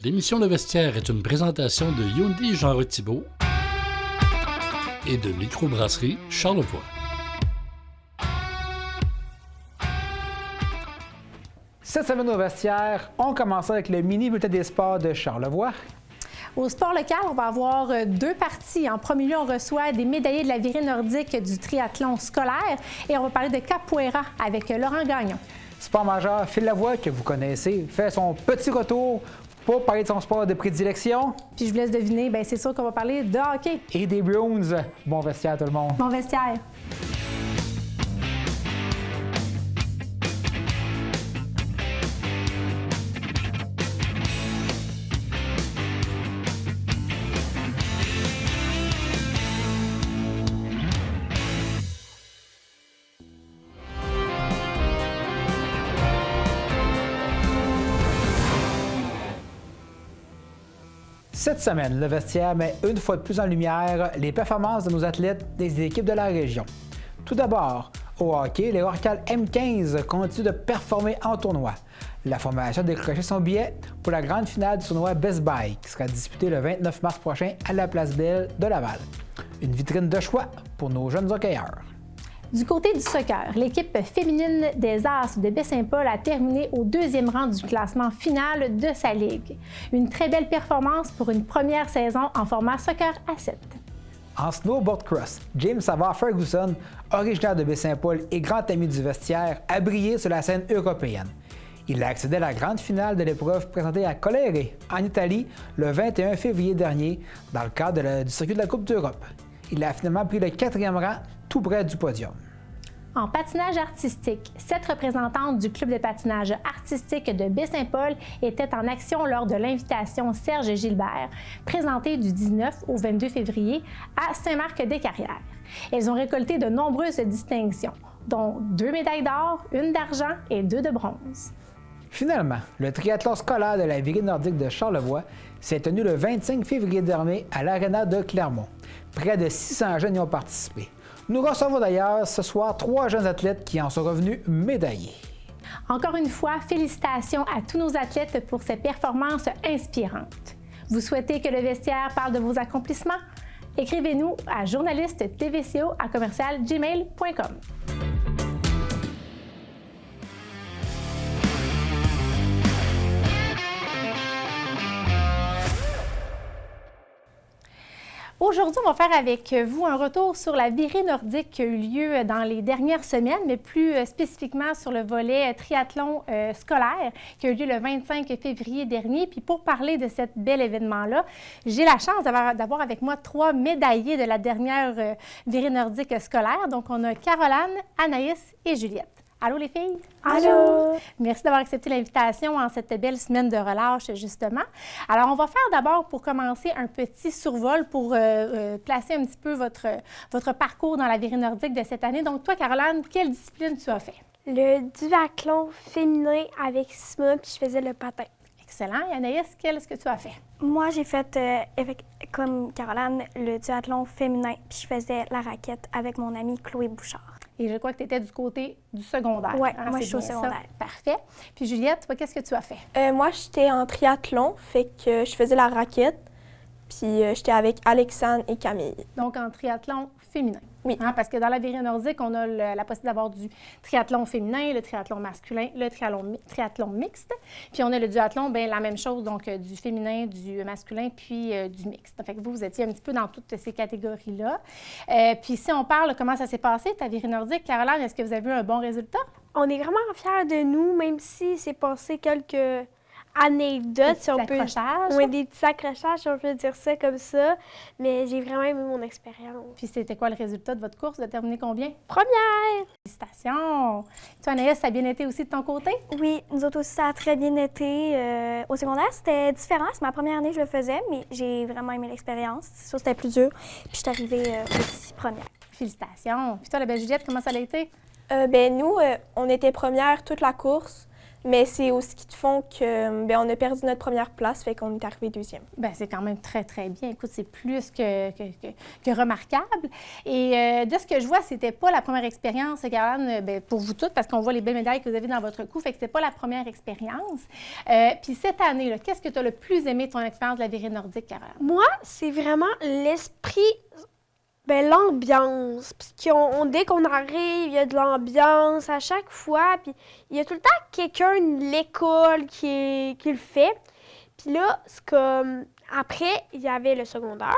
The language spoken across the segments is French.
L'émission Le Vestiaire est une présentation de Hyundai Jean Thibault et de Microbrasserie Charlevoix. Cette semaine au Vestiaire, on commence avec le mini bulletin des sports de Charlevoix. Au sport local, on va avoir deux parties. En premier lieu, on reçoit des médaillés de la virée nordique du triathlon scolaire et on va parler de capoeira avec Laurent Gagnon. Sport majeur, Phil Lavoie, que vous connaissez, fait son petit retour pour parler de son sport de prédilection. Puis je vous laisse deviner, bien c'est sûr qu'on va parler de hockey. Et des Bruins. Bon vestiaire tout le monde. Bon vestiaire. Cette semaine, le Vestiaire met une fois de plus en lumière les performances de nos athlètes des équipes de la région. Tout d'abord, au hockey, les Rorcal M15 continuent de performer en tournoi. La formation a décroché son billet pour la grande finale du tournoi Best Buy, qui sera disputée le 29 mars prochain à la Place Belle de Laval. Une vitrine de choix pour nos jeunes hockeyeurs. Du côté du soccer, l'équipe féminine des As de Baie-Saint-Paul a terminé au deuxième rang du classement final de sa ligue. Une très belle performance pour une première saison en format soccer à 7. En snowboard cross, James Savard Ferguson, originaire de Baie-Saint-Paul et grand ami du Vestiaire, a brillé sur la scène européenne. Il a accédé à la grande finale de l'épreuve présentée à Colère, en Italie, le 21 février dernier, dans le cadre du circuit de la Coupe d'Europe. Il a finalement pris le 4e rang, tout près du podium. En patinage artistique, 7 représentantes du club de patinage artistique de Baie-Saint-Paul étaient en action lors de l'invitation Serge Gilbert, présentée du 19 au 22 février à Saint-Marc-des-Carrières. Elles ont récolté de nombreuses distinctions, dont 2 médailles d'or, 1 d'argent et 2 de bronze. Finalement, le triathlon scolaire de la virée nordique de Charlevoix s'est tenu le 25 février dernier à l'Arena de Clermont. Près de 600 jeunes y ont participé. Nous recevons d'ailleurs ce soir 3 jeunes athlètes qui en sont revenus médaillés. Encore une fois, félicitations à tous nos athlètes pour ces performances inspirantes. Vous souhaitez que le Vestiaire parle de vos accomplissements? Écrivez-nous à journaliste-tvco@gmail.com. Aujourd'hui, on va faire avec vous un retour sur la virée nordique qui a eu lieu dans les dernières semaines, mais plus spécifiquement sur le volet triathlon scolaire qui a eu lieu le 25 février dernier. Puis pour parler de cet bel événement-là, j'ai la chance d'avoir avec moi 3 médaillés de la dernière virée nordique scolaire. Donc, on a Caroline, Anaïs et Juliette. Allô les filles? Allô! Merci d'avoir accepté l'invitation en cette belle semaine de relâche, justement. Alors, on va faire d'abord, pour commencer, un petit survol pour placer un petit peu votre parcours dans la virée nordique de cette année. Donc, toi, Caroline, quelle discipline tu as fait? Le duathlon féminin avec Simone, puis je faisais le patin. Excellent. Et Anaïs, qu'est-ce que tu as fait? Moi, j'ai fait, comme Caroline, le duathlon féminin, puis je faisais la raquette avec mon amie Chloé Bouchard. Et je crois que tu étais du côté du secondaire. Oui, hein, moi, je suis au bien secondaire. Ça. Parfait. Puis Juliette, toi, qu'est-ce que tu as fait? Moi, j'étais en triathlon, fait que je faisais la raquette, puis j'étais avec Alexandre et Camille. Donc, en triathlon féminin. Oui. Hein, parce que dans la virée nordique, on a la possibilité d'avoir du triathlon féminin, le triathlon masculin, le triathlon mixte. Puis on a le duathlon, bien la même chose, donc du féminin, du masculin, puis du mixte. Fait que vous étiez un petit peu dans toutes ces catégories-là. Puis si on parle, comment ça s'est passé, ta virée nordique, Caroline, est-ce que vous avez eu un bon résultat? On est vraiment fiers de nous, même si c'est passé quelques anecdotes, si on peut. Oui, des petits accrochages, si on peut dire ça comme ça. Mais j'ai vraiment aimé mon expérience. Puis c'était quoi le résultat de votre course? Vous avez terminé combien? Première! Félicitations! Toi, Anaïs, ça a bien été aussi de ton côté? Oui, nous autres aussi, ça a très bien été. Au secondaire, c'était différent. C'est ma première année que je le faisais, mais j'ai vraiment aimé l'expérience. C'est sûr, c'était plus dur. Puis je suis arrivée aussi première. Félicitations! Puis toi, la belle Juliette, comment ça a été? Nous, on était première toute la course. Mais c'est au ski de fond que on a perdu notre première place, fait qu'on est arrivé deuxième. Bien, c'est quand même très, très bien. Écoute, c'est plus que remarquable. Et de ce que je vois, c'était pas la première expérience, Caroline, pour vous toutes, parce qu'on voit les belles médailles que vous avez dans votre cou, fait que c'était pas la première expérience. Puis cette année, là, qu'est-ce que tu as le plus aimé de ton expérience de la virée nordique, Caroline? Moi, c'est vraiment l'esprit, l'ambiance. Puis dès qu'on arrive, il y a de l'ambiance à chaque fois. Puis il y a tout le temps quelqu'un de l'école qui le fait. Puis là, c'est comme... Après, il y avait le secondaire.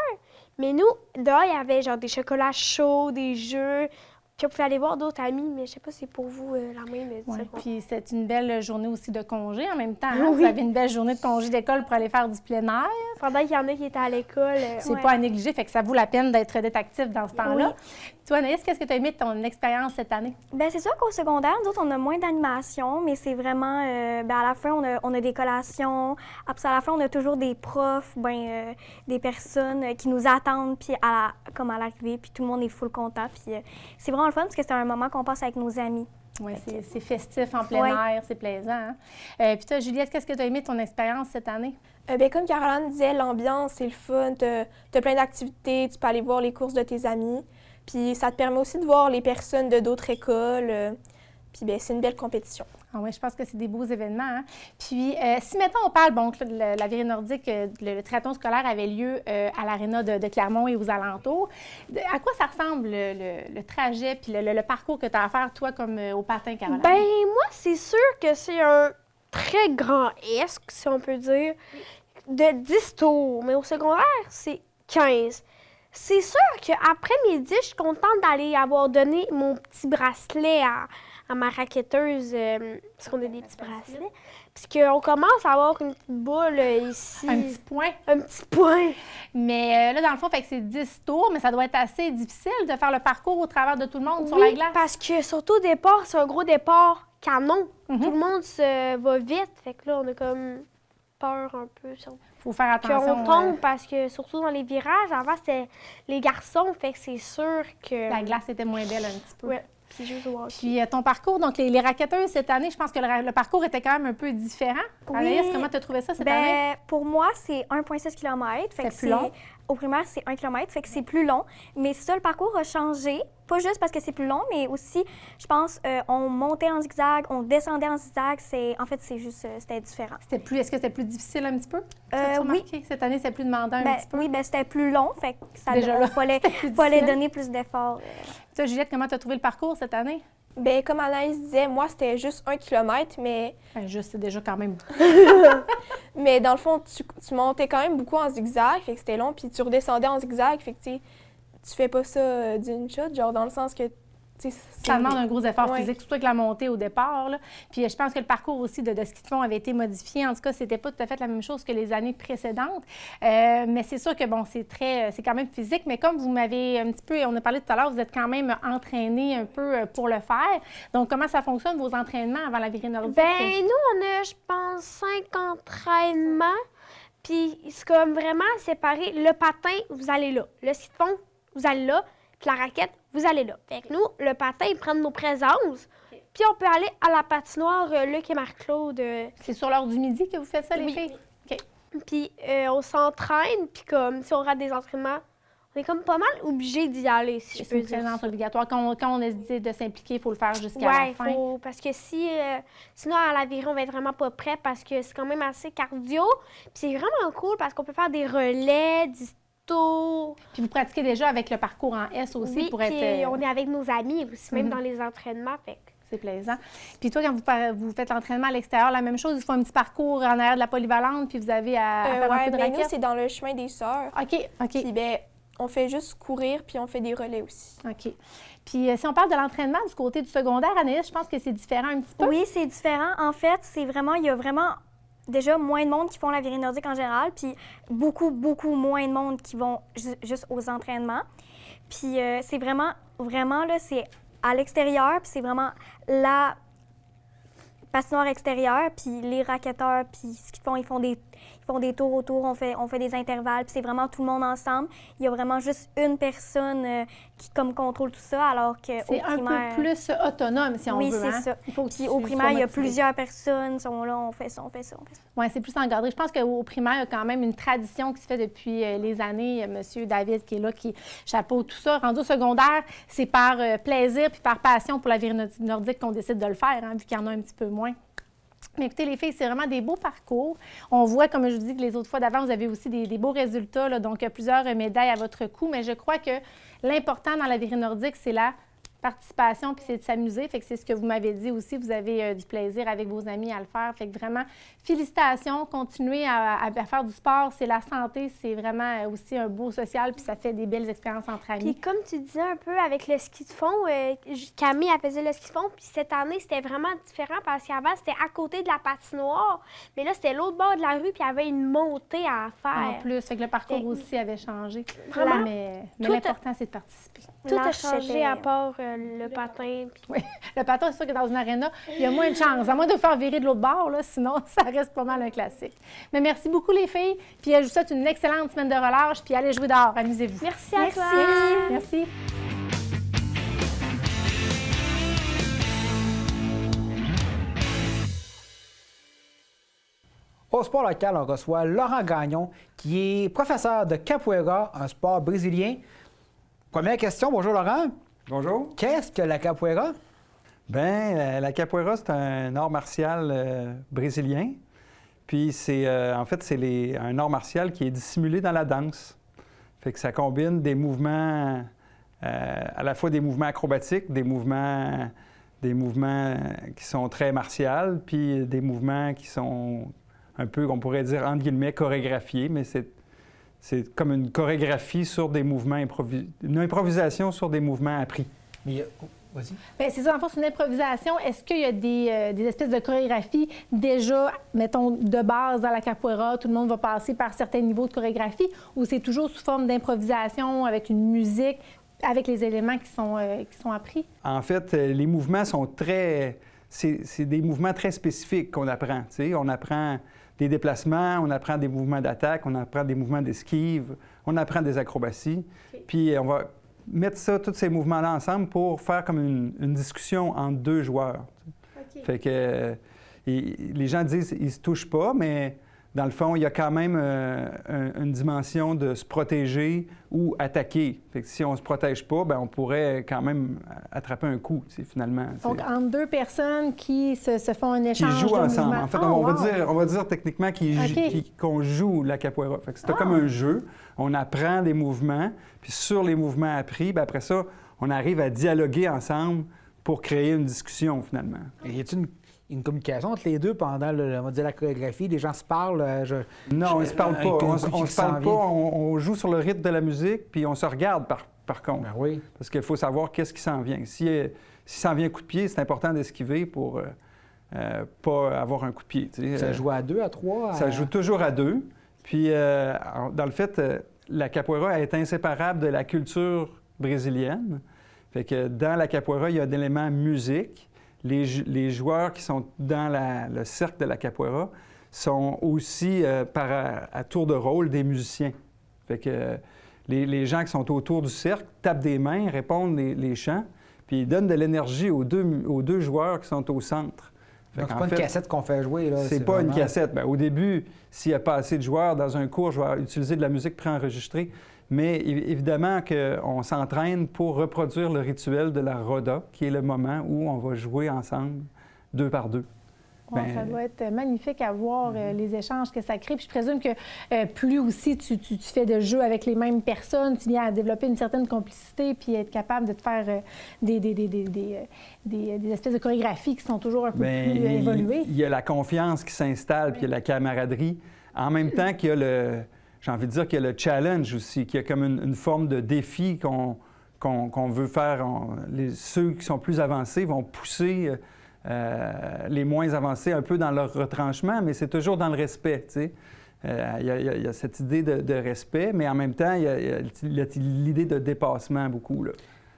Mais nous, dehors, il y avait genre des chocolats chauds, des jeux. Puis on pouvait aller voir d'autres amis, mais je sais pas si c'est pour vous la même. Oui, puis c'est une belle journée aussi de congé en même temps. Hein? Oui. Vous avez une belle journée de congé d'école pour aller faire du plein air. Pendant qu'il y en a qui étaient à l'école. C'est pas à négliger, fait que ça vaut la peine d'être actif dans ce temps-là. Oui. Toi, Anaïs, qu'est-ce que tu as aimé de ton expérience cette année? Bien, c'est sûr qu'au secondaire, nous autres, on a moins d'animation, mais c'est vraiment... à la fin, on a des collations. Après ça, à la fin, on a toujours des profs, des personnes qui nous attendent, puis comme à l'arrivée, puis tout le monde est full content. Puis c'est vraiment le fun parce que c'est un moment qu'on passe avec nos amis. Oui, c'est festif en plein air, c'est plaisant. Hein? Puis toi, Juliette, qu'est-ce que tu as aimé de ton expérience cette année? Comme Caroline disait, l'ambiance, c'est le fun. T'as plein d'activités, tu peux aller voir les courses de tes amis. Puis ça te permet aussi de voir les personnes de d'autres écoles. Puis c'est une belle compétition. Ah oui, je pense que c'est des beaux événements. Hein? Puis, si mettons, on parle, que la virée nordique, le triathlon scolaire avait lieu à l'aréna de Clermont et aux alentours. À quoi ça ressemble le trajet puis le parcours que tu as à faire, toi, comme au patin, Caroline? Ben moi, c'est sûr que c'est un très grand S, si on peut dire, de 10 tours. Mais au secondaire, c'est 15. C'est sûr qu'après midi, je suis contente d'aller avoir donné mon petit bracelet à ma raquetteuse, parce qu'on a des petits bracelets. Puis qu'on commence à avoir une petite boule ici. Un petit point. Un petit point. Mais là, dans le fond, fait que c'est 10 tours, mais ça doit être assez difficile de faire le parcours au travers de tout le monde sur la glace. Parce que surtout au départ, c'est un gros départ canon. Tout le monde va vite. Fait que là, on a comme peur un peu. Il faut faire attention. Qu'on tombe parce que surtout dans les virages, avant, c'était les garçons. Fait que c'est sûr que... La glace était moins belle un petit peu. Ouais. Puis ton parcours, donc les raquetteuses cette année, je pense que le parcours était quand même un peu différent. Oui. Anaïs, comment tu as trouvé ça cette année? Pour moi, c'est 1,6 km. C'est plus long? Au primaire, c'est 1 km, fait que c'est plus long. Mais c'est ça, le parcours a changé. Pas juste parce que c'est plus long, mais aussi, je pense, on montait en zigzag, on descendait en zigzag. En fait, c'est juste, c'était différent. Est-ce que c'était plus difficile un petit peu? Oui. Cette année, c'était plus demandant un petit peu? Oui, c'était plus long, fait que ça fallait donner plus d'efforts. Toi, Juliette, comment tu as trouvé le parcours cette année? Comme Anaïs disait, moi, c'était juste 1 kilomètre, mais... Juste, c'est déjà quand même... Mais dans le fond, tu montais quand même beaucoup en zigzag, fait que c'était long, puis tu redescendais en zigzag, fait que tu fais pas ça d'une shot, genre dans le sens que... Ça demande un gros effort Ouais. physique, surtout avec la montée au départ. Là. Puis je pense que le parcours aussi de ski de fond avait été modifié. En tout cas, c'était pas tout à fait la même chose que les années précédentes. Mais c'est sûr que, c'est quand même physique. Mais comme vous m'avez un petit peu, on a parlé tout à l'heure, vous êtes quand même entraîné un peu pour le faire. Donc, comment ça fonctionne, vos entraînements avant la virée nordique? Nous, on a, je pense, 5 entraînements. Puis c'est comme vraiment séparé. Le patin, vous allez là. Le ski de fond, vous allez là. Puis la raquette, vous allez là. Fait que nous, le patin, ils prennent nos présences. Puis on peut aller à la patinoire Luc et Marc-Claude. C'est sur l'heure du midi que vous faites ça, les filles? OK. Puis on s'entraîne. Puis comme si on rate des entraînements, on est comme pas mal obligé d'y aller, si je peux C'est une dire. présence obligatoire. Quand on a décidé de s'impliquer, il faut le faire jusqu'à la fin. Oui, parce que sinon, à la virée, on va être vraiment pas prêt parce que c'est quand même assez cardio. Puis c'est vraiment cool parce qu'on peut faire des relais, du tour. Puis vous pratiquez déjà avec le parcours en S aussi pour être... puis on est avec nos amis aussi, même dans les entraînements. Fait que... C'est plaisant. Puis toi, quand vous faites l'entraînement à l'extérieur, la même chose, il faut un petit parcours en arrière de la polyvalente, puis vous avez à faire un peu de nous, raquette? c'est dans le chemin des sœurs. OK. Puis on fait juste courir, puis on fait des relais aussi. OK. Puis si on parle de l'entraînement du côté du secondaire, Anaïs, je pense que c'est différent un petit peu. Oui, c'est différent. En fait, il y a vraiment déjà moins de monde qui font la virée nordique en général, puis beaucoup, beaucoup moins de monde qui vont juste aux entraînements. Puis c'est vraiment, là, c'est à l'extérieur, puis c'est vraiment patinoire extérieure, puis les racketteurs, puis ce qu'ils font, ils font des tours autour, on fait des intervalles, puis c'est vraiment tout le monde ensemble. Il y a vraiment juste une personne qui comme contrôle tout ça, alors qu'au C'est un primaire... peu plus autonome, si on oui, veut. c'est hein? ça. Il faut que Puis tu au sois primaire, il y a motivé. plusieurs personnes sont là, on fait ça. Oui, c'est plus encadré. Je pense qu'au primaire, il y a quand même une tradition qui se fait depuis les années. Monsieur David qui est là, qui chapeaute tout ça. Rendu au secondaire, c'est par plaisir puis par passion pour la virée nordique qu'on décide de le faire, hein, vu qu'il y en a un petit peu moins. Mais écoutez, les filles, c'est vraiment des beaux parcours. On voit, comme je vous dis, que les autres fois d'avant, vous avez aussi des beaux résultats, là, donc plusieurs médailles à votre cou. Mais je crois que l'important dans la virée nordique, c'est la participation, puis c'est de s'amuser. Fait que c'est ce que vous m'avez dit aussi. Vous avez du plaisir avec vos amis à le faire. Fait que vraiment, félicitations. Continuez à faire du sport. C'est la santé. C'est vraiment aussi un beau social, puis ça fait des belles expériences entre amis. Puis comme tu disais un peu avec le ski de fond, Camille, elle faisait le ski de fond, puis cette année, c'était vraiment différent parce qu'avant, c'était à côté de la patinoire, mais là, c'était l'autre bord de la rue, puis il y avait une montée à faire. En plus, fait que le parcours Fait- aussi avait changé. Vraiment. Mais Tout a- l'important, c'est de participer. Tout a L'âge, changé c'était- à part le patin. Puis... Oui, le patin, c'est sûr que dans une aréna, il y a moins de chance. À moins de faire virer de l'autre bord, là, sinon, ça reste pas mal un classique. Mais merci beaucoup, les filles. Puis je vous souhaite une excellente semaine de relâche. Puis allez jouer dehors. Amusez-vous. Merci à toi! Merci. Au sport local, on reçoit Laurent Gagnon, qui est professeur de capoeira, un sport brésilien. Première question, bonjour Laurent. Bonjour. Qu'est-ce que la capoeira? Bien, la capoeira, c'est un art martial brésilien. Puis, en fait, c'est un art martial qui est dissimulé dans la danse. Fait que ça combine des mouvements, à la fois des mouvements acrobatiques, des mouvements qui sont très martiaux, puis des mouvements qui sont un peu, on pourrait dire, entre guillemets, chorégraphiés, mais c'est comme une chorégraphie sur des mouvements une improvisation sur des mouvements appris. Mais, vas-y. Bien, c'est ça, en fait, c'est une improvisation. Est-ce qu'il y a des espèces de chorégraphies déjà, mettons, de base dans la capoeira, tout le monde va passer par certains niveaux de chorégraphie, ou c'est toujours sous forme d'improvisation avec une musique, avec les éléments qui sont appris? En fait, les mouvements sont c'est des mouvements très spécifiques qu'on apprend. Tu sais. On apprend des déplacements, on apprend des mouvements d'attaque, on apprend des mouvements d'esquive, on apprend des acrobaties. OK. Puis on va mettre tous ces mouvements-là ensemble pour faire comme une discussion entre deux joueurs. OK. Fait que les gens disent qu'ils se touchent pas, mais dans le fond, il y a quand même une dimension de se protéger ou attaquer. Fait que si on se protège pas, bien, on pourrait quand même attraper un coup, tu sais, finalement. Donc, entre deux personnes qui se font un Qui échange jouent de ensemble. mouvements. En fait, Oh, on va dire techniquement OK. qu'on joue la capoeira. Fait que c'est comme un jeu. On apprend des mouvements, puis sur les mouvements appris, bien, après ça, on arrive à dialoguer ensemble pour créer une discussion, finalement. Et y a-t-il une communication entre les deux pendant on va dire, la chorégraphie? Les gens se parlent? Non, on ne se parle pas. On qui se s'en parle pas. vient. On joue sur le rythme de la musique, puis on se regarde par contre. Ben oui. Parce qu'il faut savoir qu'est-ce qui s'en vient. Si s'en vient un coup de pied, c'est important d'esquiver pour pas avoir un coup de pied. Tu sais. Ça joue à 2, à 3? Ça joue toujours à 2. Puis, dans le fait, la capoeira est inséparable de la culture brésilienne. Fait que dans la capoeira, il y a d'éléments musique. Les joueurs qui sont dans le cercle de la capoeira sont aussi, à tour de rôle, des musiciens. Fait que les gens qui sont autour du cercle tapent des mains, répondent les chants, puis ils donnent de l'énergie aux deux joueurs qui sont au centre. Fait Donc, c'est qu'en pas une fait, cassette qu'on fait jouer, là. c'est pas une vraiment- cassette. Bien, au début, s'il n'y a pas assez de joueurs dans un cours, je vais utiliser de la musique préenregistrée. Mais évidemment qu'on s'entraîne pour reproduire le rituel de la roda, qui est le moment où on va jouer ensemble, 2 par 2. Ouais, Ben, ça doit être magnifique à voir les échanges que ça crée. Puis je présume que plus aussi tu fais de jeux avec les mêmes personnes, tu viens à développer une certaine complicité puis être capable de te faire des espèces de chorégraphies qui sont toujours un peu Bien, plus évoluées. il y a la confiance qui s'installe, puis il y a la camaraderie. En même temps qu'il y a j'ai envie de dire qu'il y a le challenge aussi, qu'il y a comme une forme de défi qu'on veut faire. Ceux qui sont plus avancés vont pousser les moins avancés un peu dans leur retranchement, mais c'est toujours dans le respect, tu sais. Il y a cette idée de respect, mais en même temps, il y a l'idée de dépassement beaucoup, là.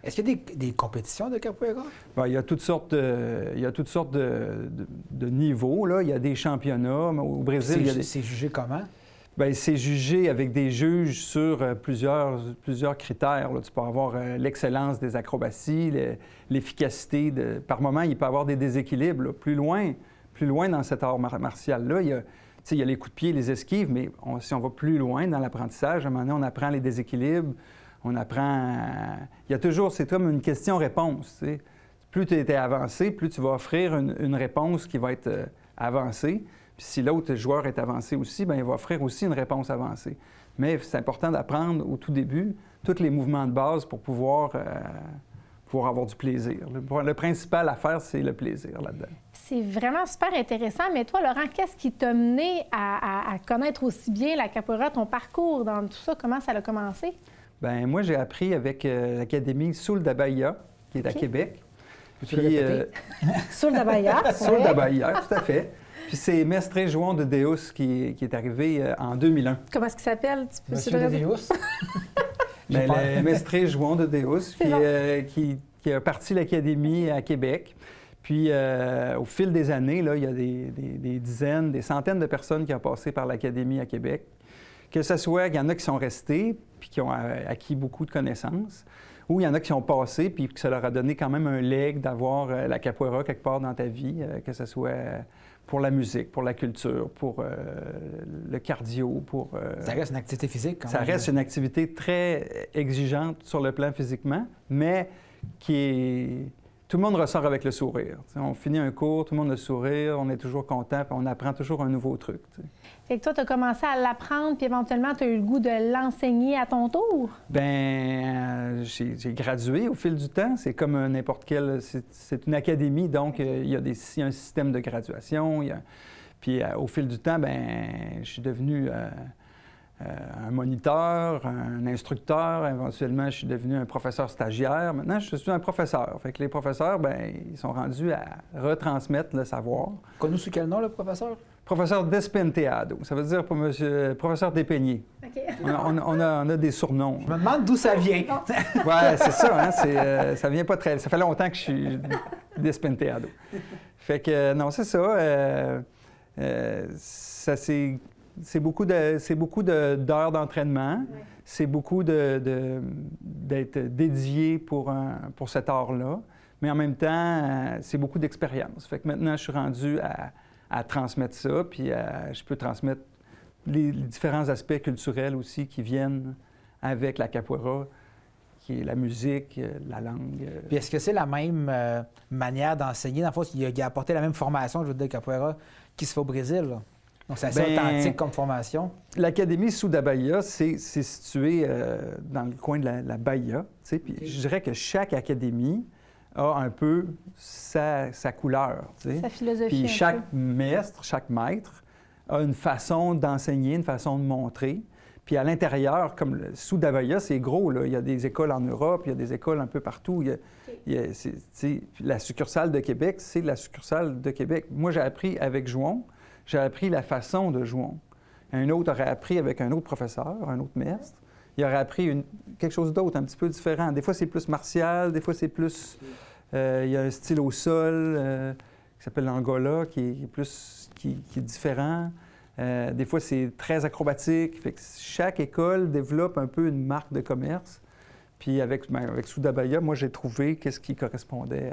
Est-ce qu'il y a des compétitions de capoeira? Bien, il y a toutes sortes de niveaux. Là. Il y a des championnats. Au Brésil, il y a des... C'est jugé comment? Bien, c'est jugé avec des juges sur plusieurs critères. Là. Tu peux avoir l'excellence des acrobaties, l'efficacité. Par moment, il peut y avoir des déséquilibres. Là. Plus loin dans cet art martial-là, il y a les coups de pied, les esquives, mais si on va plus loin dans l'apprentissage, à un moment donné, on apprend les déséquilibres, on apprend... Il y a toujours... C'est comme une question-réponse. Tu sais. Plus tu es avancé, plus tu vas offrir une réponse qui va être avancée. Puis si l'autre joueur est avancé aussi, bien, il va offrir aussi une réponse avancée. Mais c'est important d'apprendre au tout début tous les mouvements de base pour pouvoir avoir du plaisir. Le principal à faire, c'est le plaisir là-dedans. C'est vraiment super intéressant. Mais toi, Laurent, qu'est-ce qui t'a mené à connaître aussi bien la capoeira, ton parcours dans tout ça? Comment ça a commencé? Bien, moi, j'ai appris avec l'Académie Sul da Bahia, qui est à Québec. Peux-tu le répéter? Sul da Bahia. Sul da Bahia, tout à fait. Puis c'est Mestre João de Deus qui est arrivé en 2001. Comment est-ce qu'il s'appelle? Monsieur de Deus. Mais le Mestre João de Deus, qui a parti l'Académie à Québec. Puis au fil des années, là, il y a des dizaines, des centaines de personnes qui ont passé par l'Académie à Québec. Que ce soit, il y en a qui sont restés puis qui ont acquis beaucoup de connaissances, ou il y en a qui ont passé puis que ça leur a donné quand même un leg d'avoir la capoeira quelque part dans ta vie, que ce soit pour la musique, pour la culture, pour le cardio, pour... Ça reste une activité physique quand ça même. Ça reste une activité très exigeante sur le plan physiquement, mais qui est... Tout le monde ressort avec le sourire. T'sais, on finit un cours, tout le monde a le sourire, on est toujours content, puis on apprend toujours un nouveau truc. T'sais. Fait que toi, tu as commencé à l'apprendre, puis éventuellement, tu as eu le goût de l'enseigner à ton tour? Bien, j'ai gradué au fil du temps. C'est comme n'importe quel... C'est une académie, donc il y a un système de graduation. Puis au fil du temps, bien, je suis devenu... un moniteur, un instructeur, éventuellement, je suis devenu un professeur stagiaire. Maintenant, je suis un professeur. Fait que les professeurs, bien, ils sont rendus à retransmettre le savoir. Connu sous quel nom, le professeur? Professeur Despenteado. Ça veut dire pour monsieur, professeur Despeigné. OK. On a des surnoms. Je me demande d'où ça vient. Oui, c'est ça. Hein, ça vient pas très... Ça fait longtemps que je suis Despenteado. Fait que, non, c'est ça. C'est beaucoup d'heures d'entraînement. Ouais. C'est beaucoup d'être dédié pour cet art-là. Mais en même temps, c'est beaucoup d'expérience. Fait que maintenant, je suis rendu à transmettre ça, puis je peux transmettre les différents aspects culturels aussi qui viennent avec la capoeira, qui est la musique, la langue. Puis est-ce que c'est la même manière d'enseigner? Dans le fond, il a apporté la même formation, je veux dire, capoeira, qui se fait au Brésil, là? Donc, c'est assez authentique comme formation. L'Académie Sul da Bahia, c'est situé dans le coin de la Bahia. Puis je dirais que chaque académie a un peu sa couleur. Sa philosophie. Puis chaque maître a une façon d'enseigner, une façon de montrer. Puis à l'intérieur, comme le Sul da Bahia, c'est gros. Là. Il y a des écoles en Europe, il y a des écoles un peu partout. La succursale de Québec, c'est la succursale de Québec. Moi, j'ai appris avec João. J'ai appris la façon de jouer. Un autre aurait appris avec un autre professeur, un autre maître. Il aurait appris quelque chose d'autre, un petit peu différent. Des fois, c'est plus martial, des fois, c'est plus... il y a un style au sol qui s'appelle l'Angola, qui est différent. Des fois, c'est très acrobatique. Fait que chaque école développe un peu une marque de commerce. Puis avec Sul da Bahia, moi, j'ai trouvé qu'est-ce qui correspondait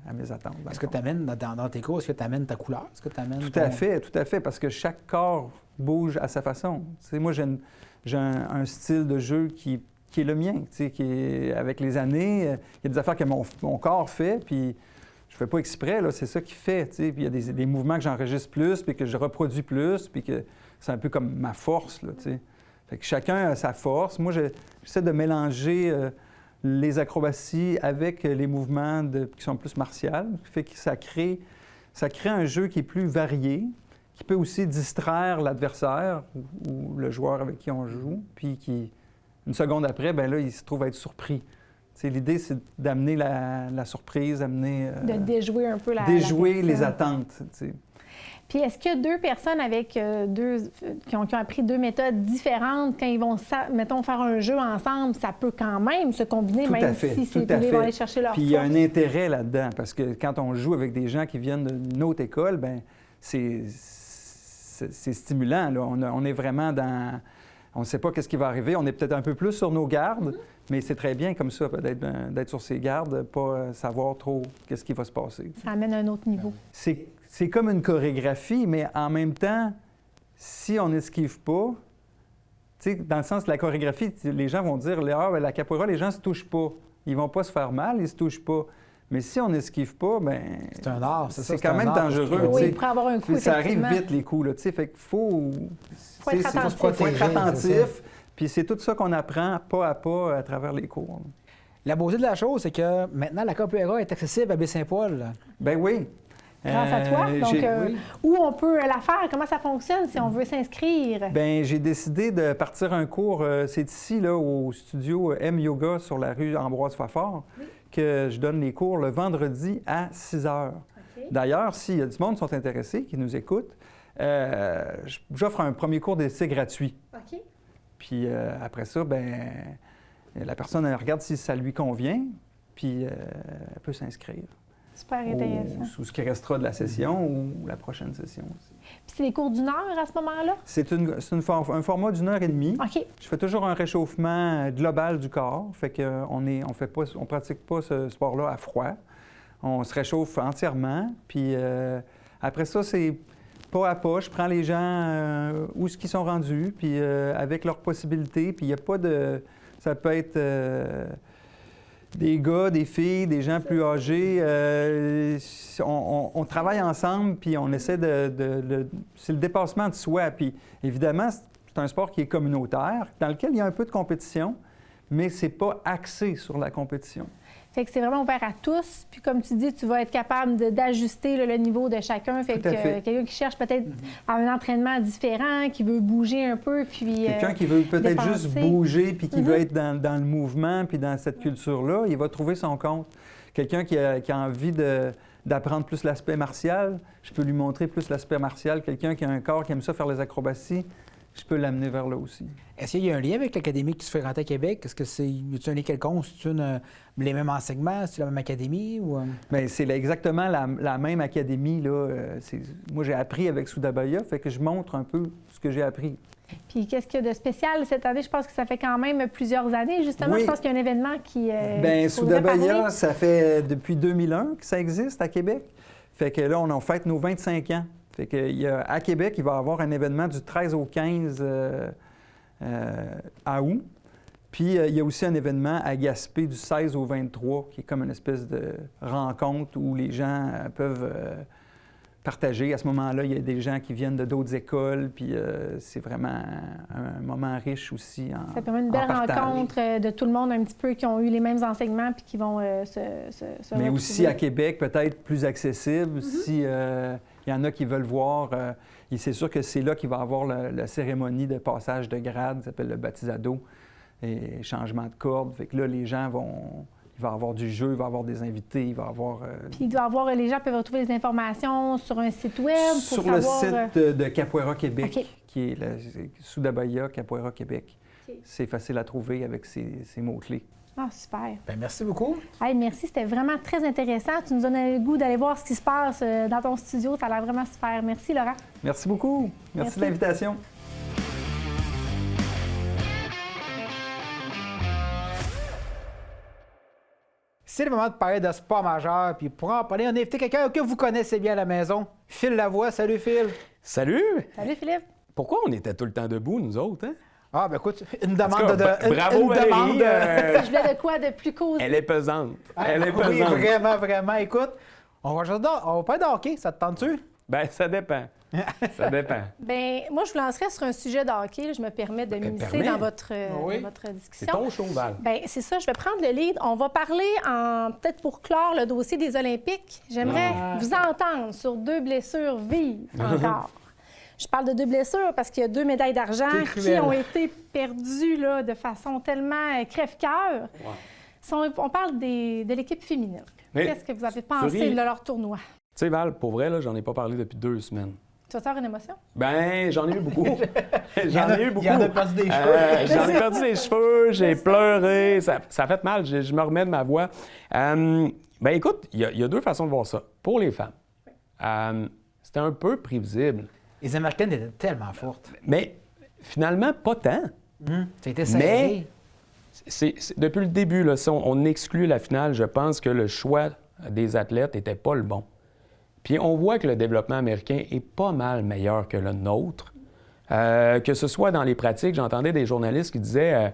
à mes attentes. Est-ce que tu amènes dans tes cours, est-ce que tu amènes ta couleur? Est-ce que tu amènes tout à fait, parce que chaque corps bouge à sa façon. Tu sais, moi, j'ai un style de jeu qui est le mien, tu sais, qui est, avec les années, il y a des affaires que mon corps fait, puis je fais pas exprès, là, c'est ça qui fait, tu sais. Puis il y a des mouvements que j'enregistre plus, puis que je reproduis plus, puis que c'est un peu comme ma force, là, tu sais. Fait que chacun a sa force. Moi, j'essaie de mélanger les acrobaties avec les mouvements qui sont plus martiaux. Fait que ça crée un jeu qui est plus varié, qui peut aussi distraire l'adversaire ou le joueur avec qui on joue, puis qui, une seconde après, bien là, il se trouve à être surpris. L'idée, c'est d'amener la surprise, de déjouer un peu déjouer les attentes. T'sais. Puis est-ce que deux personnes avec qui ont appris deux méthodes différentes, quand ils vont, mettons, faire un jeu ensemble, ça peut quand même se combiner, Tout à même fait, si tout ces à deux vont fait. aller chercher leur Puis il y a un force? intérêt là-dedans, parce que quand on joue avec des gens qui viennent d'une autre école, bien, c'est stimulant, là. On est vraiment dans... On ne sait pas qu'est-ce qui va arriver. On est peut-être un peu plus sur nos gardes, mais c'est très bien comme ça, d'être sur ses gardes, pas savoir trop qu'est-ce qui va se passer. Ça amène à un autre niveau. C'est comme une chorégraphie, mais en même temps, si on n'esquive pas, tu sais, dans le sens de la chorégraphie, les gens vont dire, la capoeira, les gens ne se touchent pas. Ils vont pas se faire mal, ils ne se touchent pas. Mais si on n'esquive pas, bien... C'est un art, c'est ça. C'est quand même dangereux, Oui, tu sais. il pourrait avoir un coup, Ça arrive effectivement. vite, les coups, là, tu sais. Fait qu'il faut... Faut être attentif. Faut être C'est attentif. Puis c'est tout ça qu'on apprend pas à pas à travers les cours. La beauté de la chose, c'est que maintenant, la capoeira est accessible à Baie-Saint-Paul. Ben oui. Grâce à toi. Donc, Oui. où on peut la faire? Comment ça fonctionne si on veut s'inscrire? Ben, j'ai décidé de partir un cours, c'est ici, là, au studio M-Yoga sur la rue Ambroise-Fafard, que je donne les cours le vendredi à 6 h. D'ailleurs, s'il y a du monde qui sont intéressés, qui nous écoutent, j'offre un premier cours d'essai gratuit. OK. Puis après ça, ben la personne elle regarde si ça lui convient, puis elle peut s'inscrire. Super intéressant. Ou ce qui restera de la session ou la prochaine session aussi. Puis c'est des cours d'1 heure à ce moment-là? C'est un format d'1 heure et demie. OK. Je fais toujours un réchauffement global du corps, fait qu'on on pratique pas ce sport-là à froid. On se réchauffe entièrement, puis après ça, c'est pas à pas. Je prends les gens où ce qu'ils sont rendus, puis avec leurs possibilités, puis il n'y a pas de... Ça peut être des gars, des filles, des gens plus âgés. On travaille ensemble, puis on essaie c'est le dépassement de soi. Puis évidemment, c'est un sport qui est communautaire, dans lequel il y a un peu de compétition, mais c'est pas axé sur la compétition. Fait que c'est vraiment ouvert à tous. Puis comme tu dis, tu vas être capable d'ajuster le niveau de chacun. Fait Tout à fait. quelqu'un qui cherche peut-être un entraînement différent, qui veut bouger un peu, puis Quelqu'un qui veut peut-être juste dépenser. bouger, puis qui veut être dans le mouvement, puis dans cette culture-là, il va trouver son compte. Quelqu'un qui a envie d'apprendre plus l'aspect martial, je peux lui montrer plus l'aspect martial. Quelqu'un qui a un corps qui aime ça faire les acrobaties, je peux l'amener vers là aussi. Est-ce qu'il y a un lien avec l'académie que tu fais rentrer à Québec? Est-ce que y a un lien quelconque? C'est les mêmes enseignements? C'est la même académie? Ou... Bien, c'est exactement la même académie, là. Moi, j'ai appris avec Soudabaya, fait que je montre un peu ce que j'ai appris. Puis qu'est-ce qu'il y a de spécial cette année? Je pense que ça fait quand même plusieurs années, justement. Oui. Je pense qu'il y a un événement qui... Bien, qu'il faudrait Soudabaya, parler. ça fait depuis 2001 que ça existe à Québec. Fait que là, on fête nos 25 ans. Fait que à Québec, il va y avoir un événement du 13 au 15 à août. Puis il y a aussi un événement à Gaspé du 16 au 23, qui est comme une espèce de rencontre où les gens peuvent partager. À ce moment-là, il y a des gens qui viennent de d'autres écoles, puis c'est vraiment un moment riche aussi en Ça permet une belle partage. rencontre de tout le monde un petit peu qui ont eu les mêmes enseignements puis qui vont se Mais retrouver. aussi à Québec, peut-être plus accessible. Si il y en a qui veulent voir, et c'est sûr que c'est là qu'il va y avoir la cérémonie de passage de grade, ça s'appelle le baptisado, et changement de corde. Fait que là, les gens vont... Il va y avoir du jeu, il va y avoir des invités, il va y avoir... Puis il doit avoir, les gens peuvent retrouver les informations sur un site web pour sur savoir... le site de Capoeira Québec, OK. qui est Soudabaya Capoeira Québec. OK. C'est facile à trouver avec ces mots-clés. Ah, super. Bien, merci beaucoup. Hey, merci, c'était vraiment très intéressant. Tu nous donnes le goût d'aller voir ce qui se passe dans ton studio. Ça a l'air vraiment super. Merci, Laurent. Merci beaucoup. Merci de l'invitation. C'est le moment de parler de sport majeur. Puis pour en parler, on a invité quelqu'un que vous connaissez bien à la maison. Phil Lavoie. Salut, Phil. Salut! Salut, Philippe. Pourquoi on était tout le temps debout, nous autres, hein? Ah, ben écoute, une En tout demande cas, de... bravo, une Valérie! demande, Je voulais de quoi de plus cosy? Elle est pesante. Elle est Oui, pesante. vraiment, vraiment. Écoute, on va parler de hockey. Ça te tente-tu? Ben, ça dépend. Ça dépend. Bien, moi, je vous lancerai sur un sujet de hockey. Là. Je me permets de m'immiscer permets. dans votre, Oui. dans votre C'est discussion. ton show, Val. Bien, c'est ça, je vais prendre le lead. On va parler, peut-être pour clore le dossier des Olympiques, j'aimerais vous entendre sur 2 blessures vives encore. Je parle de 2 blessures parce qu'il y a 2 médailles d'argent C'est qui cruel. ont été perdues là, de façon tellement crève-cœur. On parle de l'équipe féminine. Mais Qu'est-ce que vous avez tu pensé ris. de leur tournoi? Tu sais, Val, pour vrai, là, j'en ai pas parlé depuis 2 semaines. Tu vas te faire une émotion? Ben, j'en ai eu beaucoup. Il y en a perdu des cheveux. J'en ai perdu des cheveux, j'ai pleuré, ça a fait mal, je me remets de ma voix. Ben écoute, il y a deux façons de voir ça. Pour les femmes, c'était un peu prévisible. Les Américaines étaient tellement fortes. Mais finalement, pas tant. Ça a été serré. Mais depuis le début, là, si on exclut la finale, je pense que le choix des athlètes n'était pas le bon. Puis on voit que le développement américain est pas mal meilleur que le nôtre. Que ce soit dans les pratiques, j'entendais des journalistes qui disaient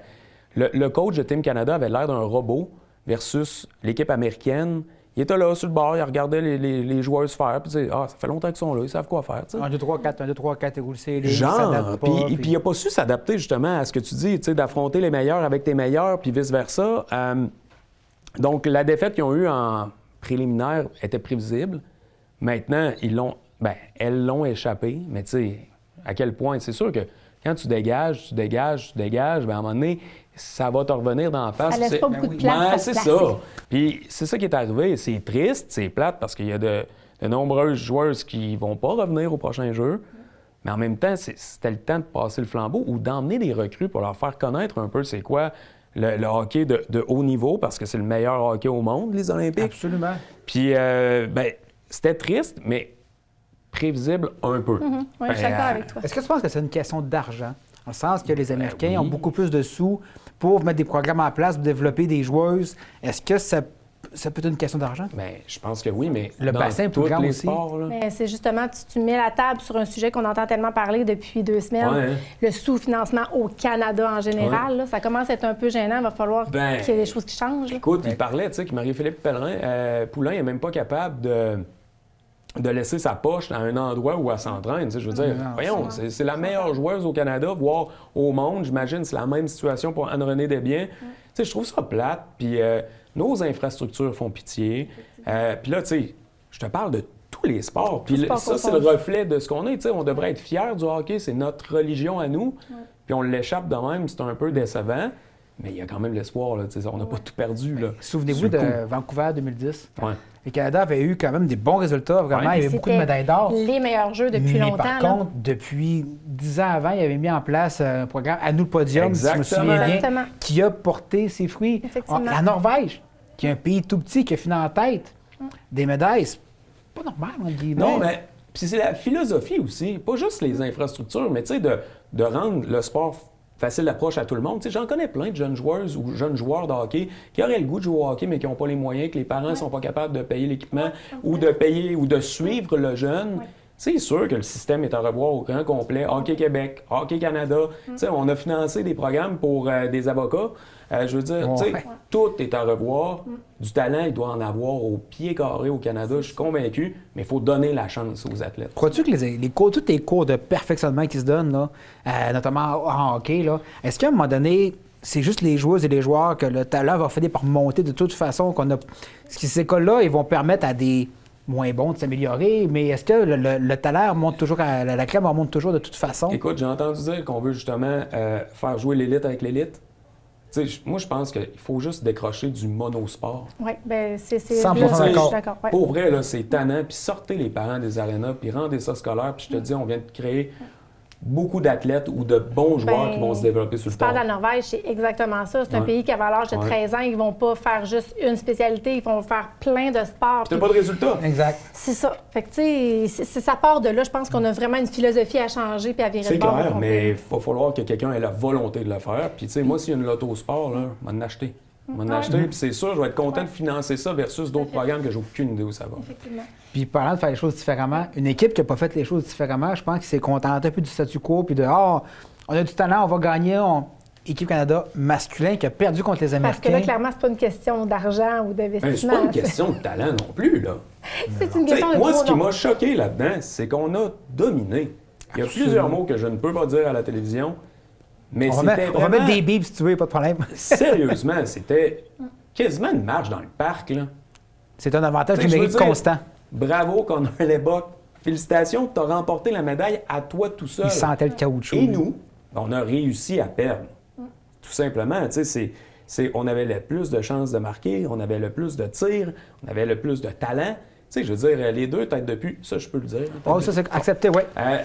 le coach de Team Canada avait l'air d'un robot versus l'équipe américaine. Il était là sur le bord, il regardait les joueuses faire, puis il disait ça fait longtemps qu'ils sont là, ils savent quoi faire. T'sais. 1, 2, 3, 4, 1, 2, 3, 4, roulé les Genre, puis il n'a pas su s'adapter justement à ce que tu dis, d'affronter les meilleurs avec tes meilleurs, puis vice-versa. Donc, la défaite qu'ils ont eue en préliminaire était prévisible. Maintenant, elles l'ont échappé, mais tu sais, à quel point? C'est sûr que quand tu dégages, à un moment donné, ça va te revenir d'en face. Ça laisse pas beaucoup de place à se c'est placer. ça. Puis c'est ça qui est arrivé. C'est triste, c'est plate, parce qu'il y a de nombreuses joueuses qui vont pas revenir au prochain jeu. Mais en même temps, c'était le temps de passer le flambeau ou d'emmener des recrues pour leur faire connaître un peu c'est quoi le hockey de haut niveau, parce que c'est le meilleur hockey au monde, les Olympiques. Absolument. Puis, c'était triste, mais prévisible un peu. Oui, je suis d'accord avec toi. Est-ce que tu penses que c'est une question d'argent? Dans le sens que les Américains ont beaucoup plus de sous pour mettre des programmes en place, pour développer des joueuses. Est-ce que ça peut être une question d'argent? Bien, je pense que oui, mais Le dans bassin est plus tous grand les aussi. sports, là, Mais c'est justement, tu mets la table sur un sujet qu'on entend tellement parler depuis 2 semaines, Ouais, hein. le sous-financement au Canada en général. Là, ça commence à être un peu gênant. Il va falloir qu'il y ait des choses qui changent. là. écoute, il parlait, tu sais, que Marie-Philippe Poulin n'est même pas capable de laisser sa poche à un endroit où elle s'entraîne. Tu sais, je veux dire, voyons, c'est la meilleure joueuse au Canada, voire au monde. J'imagine c'est la même situation pour Anne-Renée Desbiens. Tu sais, je trouve ça plate. Puis nos infrastructures font pitié. Puis là, tu sais, je te parle de tous les sports. Puis sport ça, c'est le reflet de ce qu'on est. Tu sais, on devrait être fiers du hockey. C'est notre religion à nous. Puis on l'échappe de même. C'est un peu décevant. Mais il y a quand même l'espoir. Là, tu sais, on n'a pas tout perdu. Là. Souvenez-vous Sur le de coup. Vancouver 2010. Ouais. Le Canada avait eu quand même des bons résultats. Vraiment, il y avait beaucoup de C'était médailles d'or. les meilleurs jeux depuis Mais longtemps. par là. contre, depuis 10 ans avant, il avait mis en place un programme à nous le podium, si je me souviens bien, Exactement. qui a porté ses fruits. Effectivement. La Norvège, qui est un pays tout petit, qui a fini en tête des médailles, c'est pas normal, on dit. Non, mais puis c'est la philosophie aussi. Pas juste les infrastructures, mais tu sais, de rendre le sport facile d'approche à tout le monde. Tu sais, j'en connais plein de jeunes joueuses ou jeunes joueurs de hockey qui auraient le goût de jouer au hockey, mais qui n'ont pas les moyens, que les parents ne sont pas capables de payer l'équipement ou de payer ou de suivre le jeune. C'est sûr que le système est à revoir au grand complet. Hockey Québec, Hockey Canada. Tu sais, on a financé des programmes pour des avocats. Je veux dire, tu sais, tout est à revoir. Du talent, il doit en avoir au pied carré au Canada, je suis convaincu, mais il faut donner la chance aux athlètes. Crois-tu que tous les cours de perfectionnement qui se donnent, là, notamment en hockey, là, est-ce qu'à un moment donné, c'est juste les joueuses et les joueurs que le talent va finir par monter de toute façon? Ces écoles-là, ils vont permettre à des moins bons de s'améliorer, mais est-ce que le talent monte toujours, la crème remonte toujours de toute façon? Écoute, j'ai entendu dire qu'on veut justement faire jouer l'élite avec l'élite. Tu sais, moi, je pense qu'il faut juste décrocher du monosport. Oui, bien, c'est 100% là, je d'accord. suis d'accord. Ouais. Pour vrai, là, c'est tannant. Puis sortez les parents des arénas, puis rendez ça scolaire. Puis je te dis, on vient de créer beaucoup d'athlètes ou de bons joueurs qui vont se développer sur le Tu parles de terrain. la Norvège, c'est exactement ça. C'est un pays qui, à l'âge de 13 ans, ils ne vont pas faire juste une spécialité, ils vont faire plein de sports. Puis t'as pas de résultat. Exact. C'est ça. Fait que, tu sais, ça part de là. Je pense qu'on a vraiment une philosophie à changer puis à virer C'est de bord. clair, Donc, mais il va falloir que quelqu'un ait la volonté de le faire. Puis, tu sais, moi, s'il y a une loto sport, là, je vais en acheter. Je vais en acheter, puis c'est sûr, je vais être content de financer ça versus d'autres programmes que j'ai aucune idée où ça va. Effectivement. Puis parlant de faire les choses différemment, une équipe qui n'a pas fait les choses différemment, je pense qu'il s'est contenté un peu du statu quo, puis de « Ah, on a du talent, on va gagner. » Équipe Canada masculin qui a perdu contre les Américains. Parce que là, clairement, c'est pas une question d'argent ou Ben, d'investissement. c'est pas une question de talent non plus, là. C'est une Tu sais, question de moi, gros ce qui nom. m'a choqué là-dedans, c'est qu'on a dominé. Il y a plusieurs mots que je ne peux pas dire à la télévision, mais On va c'était mettre vraiment... des bips si tu veux, pas de problème. Sérieusement, c'était quasiment une marche dans le parc, là. C'est un avantage Tu sais, je veux numérique dire, constant. Bravo, Connor Lebock. Félicitations, tu as remporté la médaille à toi tout seul. Il sentait le caoutchouc. Et nous, on a réussi à perdre. Tout simplement, tu sais, on avait le plus de chances de marquer, on avait le plus de tirs, on avait le plus de talent, sais, je veux dire, les deux têtes de puce, ça, je peux le dire. Oh, ça, c'est accepté, oui.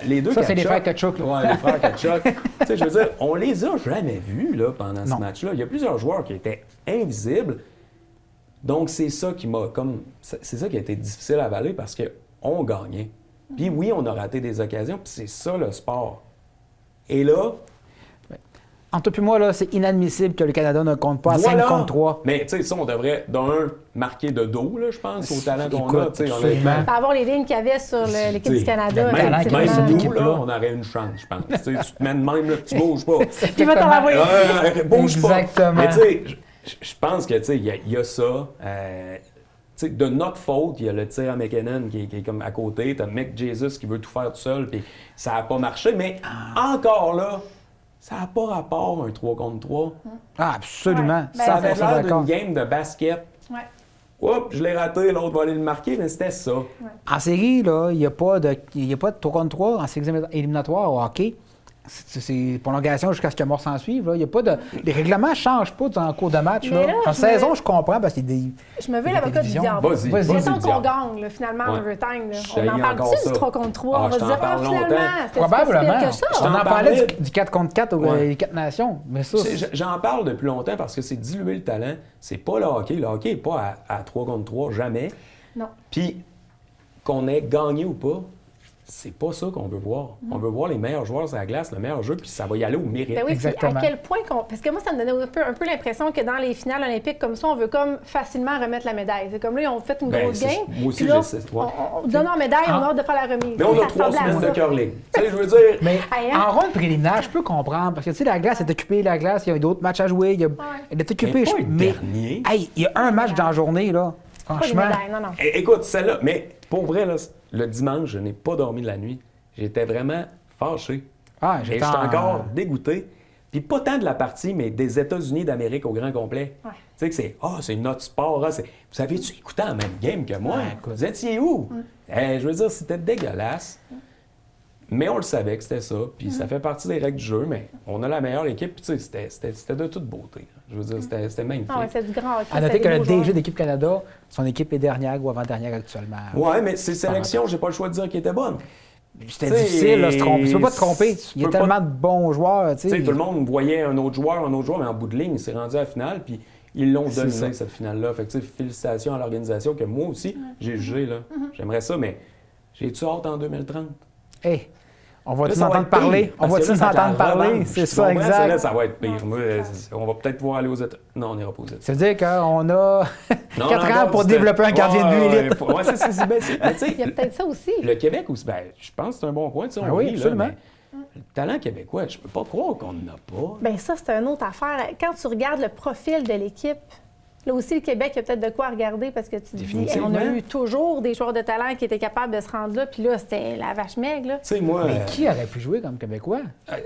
Les deux Ça, c'est les frères Tkachuk. Tkachuk, là. Ouais, les frères Tkachuk. Tu sais, je veux dire, on les a jamais vus, là, pendant Non. ce match-là. Il y a plusieurs joueurs qui étaient invisibles. Donc, c'est ça qui m'a c'est ça qui a été difficile à avaler parce qu'on gagnait. Puis oui, on a raté des occasions, puis c'est ça le sport. Et là, Entre toi et moi, là, c'est inadmissible que le Canada ne compte pas à 5 contre 3. Mais tu sais, ça, on devrait, d'un, marquer de dos, là, je pense, au talent qu'on a. Écoute, Tu sais, absolument. honnêtement. Par avoir les lignes qu'il y avait sur l'équipe du Canada. talent Même, qu'il y a même dans cette nous, équipe-là. là, on aurait une chance, je pense. Tu sais, tu te mets de même, là, tu bouges pas. Puis il va t'en envoyer. Bouge pas. Exactement. Mais tu sais, je pense que, tu sais, il y a ça. Tu sais, de notre faute, il y a le tir à McKinnon qui est comme à côté. T'as Mick Jesus qui veut tout faire tout seul, puis ça n'a pas marché. Mais encore là, ça n'a pas rapport un 3 contre 3. Ah, absolument. Ouais. Ben, Ça avait 100% l'air d'accord. d'une game de basket. Ouais. Oups, je l'ai raté, l'autre va aller le marquer, mais c'était ça. En série, là, il n'y a pas de 3 contre 3 en séries éliminatoires au hockey. C'est prolongation jusqu'à ce que mort s'en suive. Là. Il y a pas de... Les règlements ne changent pas en cours de match. Mais Là. là, En je saison, me- je comprends parce qu'il y a des... Je me veux Des l'avocat du télévisions. diable. Vas-y, Vas-y. Mettons qu'on diable. gagne, là, finalement, en Ouais. overtime. Là. Je On haïs en encore parle-tu ça. du 3 contre 3? Ah, On va je se t'en dire, parle finalement, longtemps. c'était pas si Probablement. pire que ça. Je On t'en en parlait parlais. du 4 contre 4 aux Ouais. les 4 nations. Mais ça, J'en parle depuis longtemps parce que c'est diluer le talent. C'est pas le hockey. Le hockey n'est pas à 3 contre 3, jamais. Non. Puis, qu'on ait gagné ou pas, c'est pas ça qu'on veut voir. On veut voir les meilleurs joueurs sur la glace, le meilleur jeu, puis ça va y aller au mérite. Ben oui, puis Exactement. à quel point qu'on... Parce que moi, ça me donnait un peu l'impression que dans les finales olympiques comme ça, on veut comme facilement remettre la médaille. C'est comme là, ils ont fait une Ben, grosse c'est- game. moi aussi, puis là, je sais, ouais. on donne en médaille, on a hâte de faire la remise. Mais on Ça a 3 ressemble à semaines de ça. curling. Tu sais, je veux dire... Mais Hey, hein? en ronde préliminaire, je peux comprendre. Parce que, tu sais, la glace est occupée, la glace, il y a d'autres matchs à jouer. Elle est occupée. Mais pas le Mais, dernier. hey, il y a un match dans la journée, là. Pas de Franchement. médaille, non, non. Écoute, celle-là, mais pour vrai, là, le dimanche, je n'ai pas dormi de la nuit. J'étais vraiment fâché. Ah, Et j'étais j'étais en- encore dégoûté. Puis pas tant de la partie, mais des États-Unis d'Amérique au grand complet. Ouais. Tu sais que c'est notre sport. Hein, vous avez-tu écouté la même game que moi? Ouais, écoute. Vous étiez où? Je veux dire, c'était dégueulasse. Mais on le savait que c'était ça. Puis ça fait partie des règles du jeu, mais on a la meilleure équipe. Puis tu sais, c'était de toute beauté. Je veux dire, c'était magnifique. Ah ouais, c'est du grand hockey. À noter c'est que des le beaux joueurs. DG d'équipe Canada, son équipe est dernière ou avant-dernière actuellement. Ouais, mais ces sélections, j'ai pas le choix de dire qu'elles étaient bonnes. C'était T'sais, difficile, là, se tromper. Tu peux pas te tromper. Il y a peux pas- tellement de bons joueurs. Tu Tu sais, sais. tout le monde voyait un autre joueur, mais en bout de ligne, il s'est rendu à la finale, puis ils l'ont C'est dominé, ça. cette finale-là. Fait que, tu sais, félicitations à l'organisation que moi aussi, j'ai jugé, là. J'aimerais ça, mais j'ai-tu hâte en 2030? Hey, on Là, va-tu ça va s'entendre être pire, parler? On parce que va-tu là, ça va être la s'entendre parler? revanche. C'est Tu ça, comprends? Celle-là, exact. ça va être pire. Non, Moi, c'est on va peut-être pouvoir aller aux États. Non, on n'ira pas aux États. Ça veut dire qu'on a Non, 4 non, ans non, pour c'était- développer un gardien de but Ouais, élite. ouais, c'est ben, mais tu sais, Il y a peut-être ça aussi. le Québec aussi, ben, je pense que c'est un bon point. Tu sais, on Ah oui, rit, là, absolument. mais le talent québécois, je peux pas croire qu'on n'en a pas. Bien, ça, c'est une autre affaire. Quand tu regardes le profil de l'équipe, là aussi, le Québec, il y a peut-être de quoi regarder parce que tu te dis, hey, on a Définitivement. eu toujours des joueurs de talent qui étaient capables de se rendre là, puis là, c'était la vache maigre. Là. Tu sais, moi. Mais qui aurait pu jouer comme Québécois?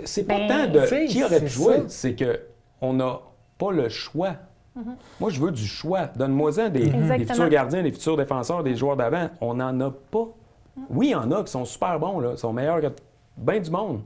C'est pas Ben, tant de tu sais, qui aurait pu c'est jouer, ça. c'est qu'on n'a pas le choix. Moi, je veux du choix. Donne-moi-en des Exactement. futurs gardiens, des futurs défenseurs, des joueurs d'avant. On n'en a pas. Oui, il y en a qui sont super bons, là, sont meilleurs que bien du monde.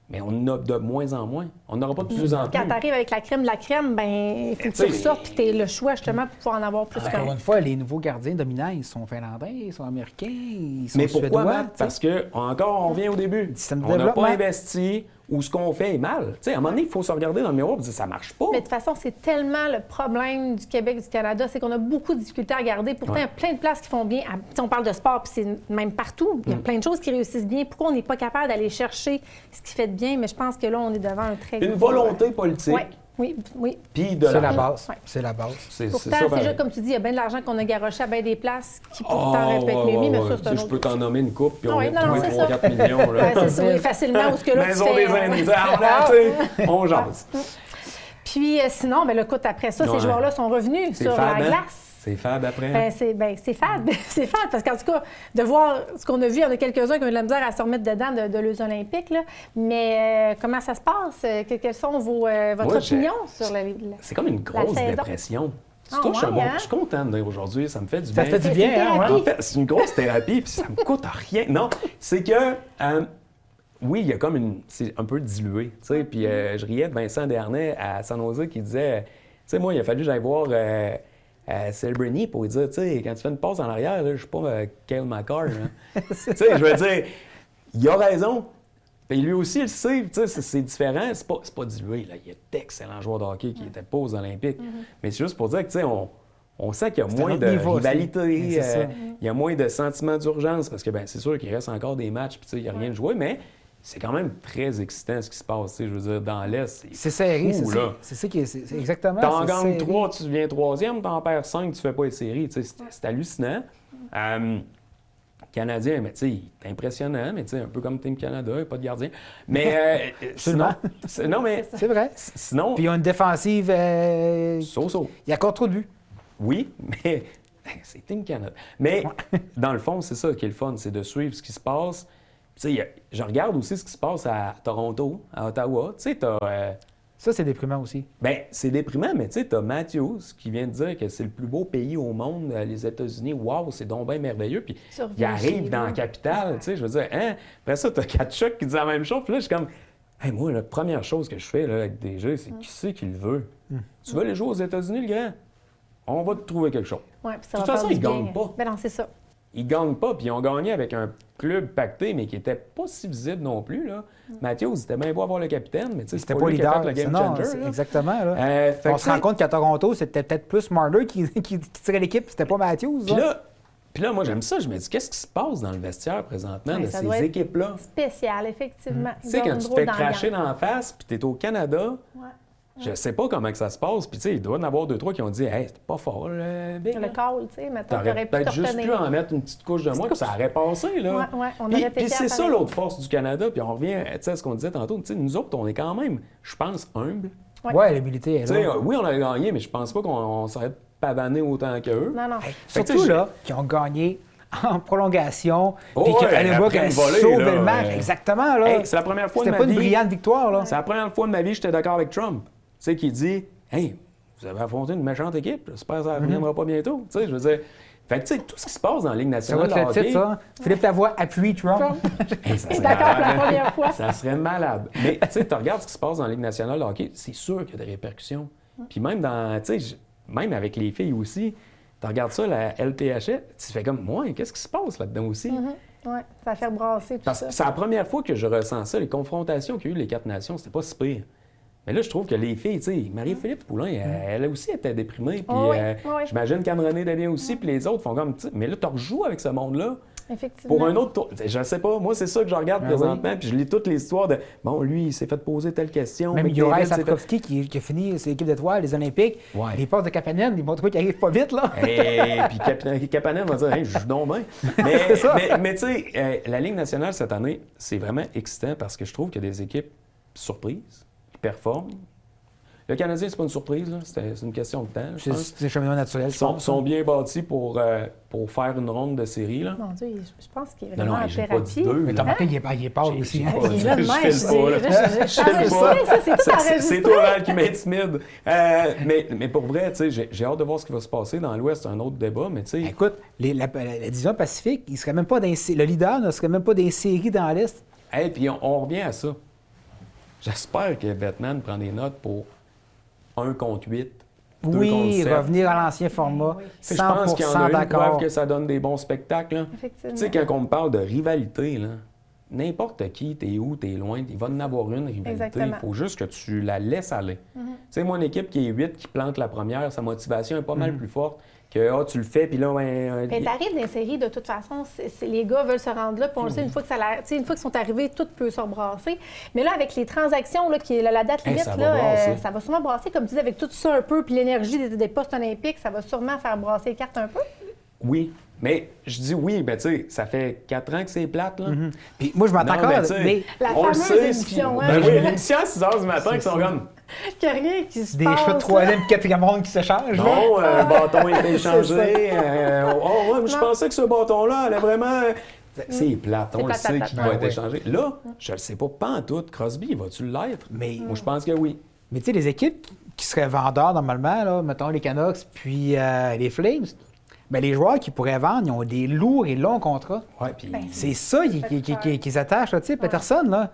Mais on en a de moins en moins. On n'aura pas de plus en plus. Quand tu arrives avec la crème de la crème, ben il faut que Tu sais, tu ressortes, puis tu aies le choix justement pour pouvoir en avoir plus Encore qu'un. une fois, les nouveaux gardiens dominants, ils sont finlandais, ils sont américains, ils sont Mais pourquoi, suédois. Matt? tu sais. Parce que, encore, on revient au début. Système de On n'a développement. pas investi ou ce qu'on fait est mal. Tu sais, à un moment donné, il faut se regarder dans le miroir et dire ça marche pas. Mais de toute façon, c'est tellement le problème du Québec, du Canada, c'est qu'on a beaucoup de difficultés à garder. Pourtant, il y a plein de places qui font bien. Si on parle de sport, puis c'est même partout. Il y a plein de choses qui réussissent bien. Pourquoi on n'est pas capable d'aller chercher ce qui fait de bien? Mais je pense que là, on est devant un très Une gros- volonté politique, Ouais. Oui, oui. puis de C'est la l'argent. base. Ouais. C'est la base. C'est Pourtant, ça, c'est pareil. juste comme tu dis, il y a bien de l'argent qu'on a garoché à bien des places qui pourtant Ah, auraient pu être ouais, mieux mis, mais ouais, ça, c'est tu un sais, je autre. peux t'en nommer une coupe, puis Ah on ouais, a non, trouvé c'est ça. 3-4 millions. Là. Ouais, c'est ça, oui, facilement, où ce que là, tu Maison fais, des aînés. On jase. Puis sinon, ben, écoute, après ça, Ouais. ces joueurs-là sont revenus C'est sur fade, la hein? glace. C'est fade après. C'est fade. C'est fade parce qu'en tout cas, de voir ce qu'on a vu, il y en a quelques-uns qui ont eu de la misère à se remettre dedans de l'Eux olympiques. Là. Mais comment ça se passe? Quelles sont votre Moi, opinion sur la C'est comme une grosse saison. dépression. Tu Ah touches un ouais, bon. hein? Je suis content de dire aujourd'hui, ça me fait du Ça bien. fait du bien, c'est hein? ouais. thérapie. En fait, c'est une grosse thérapie, puis ça me coûte rien. Non, c'est que, oui, il y a comme une. C'est un peu dilué, tu sais. Puis je riais de Vincent Dernay à San Jose qui disait, tu sais, moi, il a fallu que j'aille voir Celebrini pour lui dire, tu sais, quand tu fais une passe en arrière, là, je suis pas Kyle McCarr. Tu sais, je veux dire, il a raison. Et lui aussi, il le sait, tu sais, c'est différent. C'est pas dilué, là. Il y a d'excellents joueurs de hockey qui n'étaient pas aux Olympiques. Mais c'est juste pour dire que, tu sais, on sent qu'il y a C'est un moins autre de niveau aussi. rivalité, C'est ça. il y a moins de sentiments d'urgence, parce que, ben c'est sûr qu'il reste encore des matchs, puis tu sais, il n'y a rien de joué, mais c'est quand même très excitant ce qui se passe, tu sais, je veux dire, dans l'Est, C'est serré, fou, c'est là. ça. C'est ça qui est. C'est exactement. T'en c'est gagnes serré. 3, tu deviens 3e, t'en perds 5, tu fais pas les séries. Tu sais, c'est hallucinant. Canadien, mais tu sais, c'est impressionnant, mais tu sais, un peu comme Team Canada, il n'y a pas de gardien. Mais sinon, non, mais C'est vrai. sinon, Puis ils ont une défensive. so-so. Il y a encore trop de buts. Oui, mais c'est Team Canada. Mais dans le fond, c'est ça qui est le fun, c'est de suivre ce qui se passe. Tu sais, je regarde aussi ce qui se passe à Toronto, à Ottawa. Tu sais, t'as... Ça, c'est déprimant aussi. Bien, c'est déprimant, mais tu sais, t'as Matthews qui vient de dire que c'est le plus beau pays au monde, les États-Unis. Waouh, c'est donc bien merveilleux. Puis il arrive dans la capitale, tu sais, je veux dire, hein? Après ça, t'as Tkachuk qui dit la même chose. Puis là, je suis comme, hey, moi, la première chose que je fais là, avec des jeux, c'est qui c'est qui le veut? Tu veux aller jouer aux États-Unis, le grand? On va te trouver quelque chose. Ouais, puis ça De toute va façon, faire ils du bien. gagnent pas. Ben non, c'est ça. Ils gagnent pas, puis ils ont gagné avec un club pacté, mais qui était pas si visible non plus. Là. Matthews, c'était bien beau avoir le capitaine, mais tu sais, C'était c'est pas lui qui a leader. fait le game Non, changer. c'est là. exactement. Là. Fait On que, se rend compte qu'à Toronto, c'était peut-être plus Marner qui tirait l'équipe, c'était pas Matthews. Puis là, moi, j'aime ça. Je me dis, qu'est-ce qui se passe dans le vestiaire présentement Ouais, de ça ces doit être équipes-là? Spécial, effectivement. Tu sais, quand tu te fais cracher dans la face, puis t'es au Canada, je sais pas comment que ça se passe. Puis tu sais, il doit y en avoir 2-3 qui ont dit, hey, c'était pas fort, le Big. Le là. call, tu sais, maintenant, T'aurais t'aurais pu peut-être te juste pu retenir. en mettre une petite couche de moins, puis ça aurait passé, là. Ouais, on Puis- aurait Puis pété c'est à ça pareil. l'autre force du Canada, puis on revient tu sais, à ce qu'on disait tantôt. Tu sais, nous autres, on est quand même, je pense, humbles. Ouais, l'humilité est Tu sais, là. oui, on a gagné, mais je pense pas qu'on serait pavané autant qu'eux. Non, non. Fait que, tu Surtout sais, là, qui ont gagné en prolongation, Oh puis ouais, qu'Allenbrook après a une volée, sauvé là, le match. ouais. Exactement, là. Hey, c'est la première fois de C'était ma pas une vie. brillante victoire, là. C'est la première fois de ma vie que j'étais d'accord avec Trump. Tu sais, qui dit, hey, vous avez affronté une méchante équipe, j'espère que ça ne reviendra pas bientôt. Tu sais, je veux dire. Fait que, tu sais, tout ce qui se passe dans la Ligue Ça va nationale être de le titre, hockey. ça. Philippe Lavoie appuie Trump. Hey, ça serait D'accord pour la malade. première fois. Ça serait malade. Mais tu sais, tu regardes ce qui se passe dans la Ligue nationale de hockey, c'est sûr qu'il y a des répercussions. Puis même dans, tu sais, même avec les filles aussi, tu regardes ça, la LTHF, tu fais comme, moi, qu'est-ce qui se passe là-dedans aussi? Ouais, ça fait brasser tout Parce ça. que c'est la première fois que je ressens ça, les confrontations qu'il y a eu les 4 nations, c'était pas si pire. Mais là, je trouve que les filles, tu sais, Marie-Philippe Poulin, elle aussi était déprimée. Puis Oh oui, oui. j'imagine qu'Anne-Renée devient aussi, puis les autres font comme, tu sais, mais là, tu rejoues avec ce monde-là. Effectivement. Pour un autre tour. Je sais pas, moi, c'est ça que je regarde présentement, puis je lis toutes les histoires de bon, lui, il s'est fait poser telle question. Même McDavid Juraj s'est fait- Slavkovski qui a fini ses équipes d'étoiles, les Olympiques. Ouais. Les passes de Kapanen, ils m'ont trouvé qu'il arrive pas vite, là. Et puis Kapanen va dire hey, je joue donc bien. Mais tu sais, la Ligue nationale cette année, c'est vraiment excitant parce que je trouve qu'il y a des équipes surprises qui performent. Le Canadien, c'est pas une surprise, là. C'est une question de temps. Je pense. C'est un cheminement naturel. Ils sont bien bâtis pour faire une ronde de série. Là. Mon Dieu, je pense qu'il est Non, vraiment non, en j'ai pas thérapie. dit 2. Mais t'as remarqué, il est pâle aussi. Hein? Il est là de même, Je file pas, là. je file pas. ça, c'est tout C'est enregistré. toi, Val, qui m'intimide. Mais pour vrai, tu sais, j'ai hâte de voir ce qui va se passer dans l'Ouest. C'est un autre débat, mais tu sais... Écoute, la division Pacifique, il serait même pas le leader ne serait même pas des séries dans l'Est. Hey, puis on revient à ça. J'espère que Batman prend des notes pour 1 contre 8, 2 Oui, contre 7. revenir à l'ancien format. Je pense qu'il y en 100% a une preuve d'accord. que ça donne des bons spectacles. Là. Tu Effectivement. sais, quand on me parle de rivalité, là, n'importe qui, t'es où, t'es loin, il va en avoir une rivalité. Exactement. Il faut juste que tu la laisses aller. Tu sais, moi, une équipe qui est 8, qui plante la première, sa motivation est pas mal plus forte que tu le fais, puis là, Mais t'arrives dans les séries, de toute façon, les gars veulent se rendre là, puis on le sait, une fois une fois qu'ils sont arrivés, tout peut se rebrasser. Mais là, avec les transactions, là, qui est la date limite, ça va brasser. ça va sûrement brasser, comme tu dis, avec tout ça un peu, puis l'énergie des postes olympiques, ça va sûrement faire brasser les cartes un peu. Oui, mais je dis oui, mais tu sais, ça fait 4 ans que c'est plate, là. Puis moi, je Non, m'entends mais encore, tu sais, mais La on le fameuse sait, ce qui... émission, hein. Ben oui, l'émission à 6 h du matin qui sont comme... Qu'il n'y a rien qui se des passe. cheveux de troisième et quatrième ronde qui se changent. là. Non, le bâton a été C'est échangé. Oh, ouais, mais je Non. pensais que ce bâton-là allait vraiment... C'est plate, on le plate, sait plate, qu'il plate. va être Ouais. échangé. Là, je le sais pas en tout. Crosby, vas-tu l'être? Mais, Moi, je pense que oui. mais tu sais, les équipes qui seraient vendeurs normalement, là, mettons les Canucks puis les Flames, ben, les joueurs qui pourraient vendre, ils ont des lourds et longs contrats. Ouais, puis... C'est ça qui les attache. Là, tu sais, Peterson, là,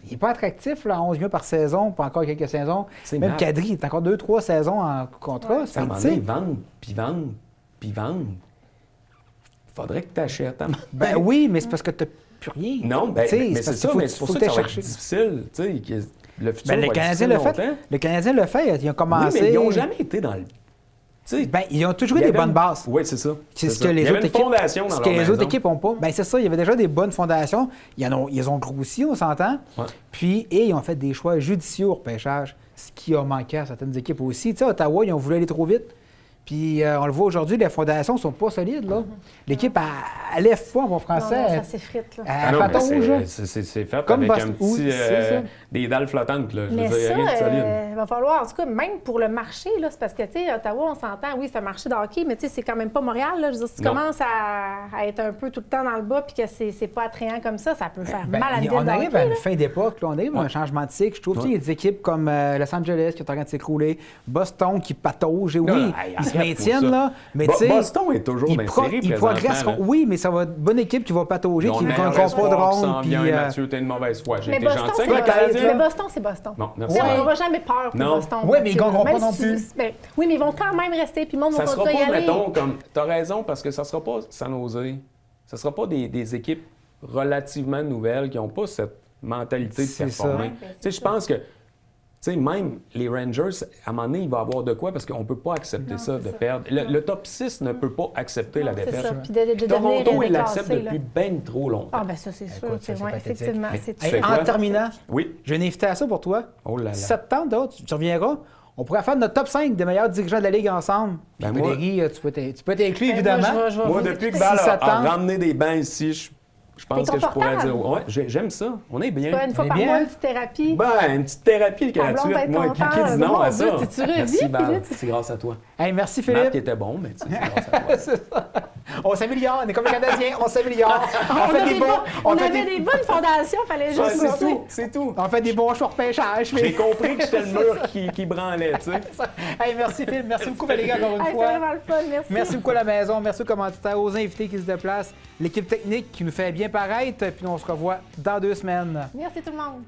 il n'est pas attractif, là, 11 millions par saison, pas encore quelques saisons. C'est Même mal. Kadri, il est encore 2-3 saisons en contrat. Ouais. Ça À un fait, moment tu sais, donné, vendre, puis vendre, puis vendre. Faudrait que tu achètes. ben oui, mais c'est parce que tu n'as plus rien. Non, ben, Tu sais, mais c'est c'est parce ça, qu'il faut- mais c'est pour faut ça que que ça va être chercher. difficile. Tu sais, que le futur Ben, va le être Canadien difficile l'a fait. longtemps. Le Canadien l'a fait. Ils ont Oui, commencé. mais ils n'ont jamais été dans le... Tu sais, Ben, ils ont toujours eu il y des avait bonnes une- bases. Oui, c'est ça. C'est ce ça. que les Il y avait autres une équipes. fondation dans Ce que leur les autres maison. équipes n'ont pas. Ben, c'est ça. Il y avait déjà des bonnes fondations. Ils ont grossi, on s'entend. Ouais. Puis, et ils ont fait des choix judicieux au repêchage, ce qui a manqué à certaines équipes aussi. Tu sais, Ottawa, ils ont voulu aller trop vite. Puis, on le voit aujourd'hui, les fondations ne sont pas solides, là. L'équipe, elle lève pas en bon Non, français. non, ça s'effrite, là. Ah non, mais patauge, là. c'est fait Comme avec un Boston- oui, petit... c'est ça. des dalles flottantes, là. Je Mais veux dire, ça, rien de solide. il va falloir, en tout cas, même pour le marché, là, c'est parce que, tu sais, Ottawa, on s'entend, oui, c'est un marché de hockey, mais tu sais, c'est quand même pas Montréal, là. Je veux dire, si tu Non. commences à être un peu tout le temps dans le bas puis que c'est pas attrayant comme ça peut faire Ben, mal à la ville on de arrive hockey, à une là. fin d'époque, là, on arrive à un changement de cycle. Je trouve qu'il y a des équipes comme Los Angeles qui sont en train de s'écrouler, Boston qui patauge, et oui, Non, hey, ils se arrête maintiennent, pour ça. là, mais tu sais, Boston est toujours dans les séries ils présentement, progresseront. là. Oui, mais ça va être une bonne équipe qui va patauger, Ils ont qui le ne meilleur gagnera pas de espoir qui s'en ronde. Puis, vient, et Mathieu, t'es une mauvaise foi. J'ai Mais été Boston, gentil c'est avec le Canadien. mais Boston, c'est Boston. Bon, merci. Tu sais, Ouais. on n'aura jamais peur pour Non. Boston. Ouais, mais ils Mathieu, gagneront même pas non si- plus. ben, oui, mais ils vont quand même rester, puis le monde va Ça sera continuer à y pas, aller. mettons, comme... T'as raison, parce que ça sera pas San Jose. Ça sera pas des équipes relativement nouvelles qui n'ont pas cette mentalité de C'est ça. performer. Ouais, ben, Tu sais, je pense que, tu sais, même les Rangers, à un moment donné, il va y avoir de quoi, parce qu'on peut pas accepter ça, de perdre. Le top 6 ne peut pas accepter la C'est défaite. ça, puis de Toronto, devenir il l'accepte déclassé, là. depuis bien trop longtemps. Ah, ben ça, c'est sûr. Écoute, ça, c'est Ouais, pathétique. effectivement, Mais c'est tu Hey, fais quoi? en terminant, Oui. j'ai une invitation pour toi. Oh là là. Si ça te tente, là, tu reviendras. On pourrait faire notre top 5 des meilleurs dirigeants de la Ligue ensemble. Ben, Puis, moi- Valérie, tu peux t'inclure, Ben, évidemment. je vais Moi, vous depuis que écouter. Val Si ça a tente. ramené des bancs ici, je pense T'es que je pourrais dire... confortable? Ouais, j'aime ça. On est bien. Une fois On est par bien, mois, hein? une petite thérapie. Ben, une petite thérapie Ta blonde gratuite, va être moi. contente. Qui dit non Mon à Dieu, ça? t'es-tu revu, Merci, Val. Philippe? C'est grâce à toi. Hey, merci, Marc Philippe. était bon, mais tu sais, c'est grâce à toi. On s'améliore, on est comme les Canadiens, on s'améliore. On avait des bonnes fondations, fallait Ouais, juste c'est ça. tout, c'est tout. On fait des bons choix de repêchage. J'ai compris que c'était le mur qui branlait, tu sais. Hey, merci, Philippe. Merci beaucoup, Valérie, encore une Hey, c'est fois. vraiment le fun, merci. Merci beaucoup à la maison, merci aux commanditaires, aux invités qui se déplacent, l'équipe technique qui nous fait bien paraître, puis on se revoit dans 2 semaines. Merci tout le monde.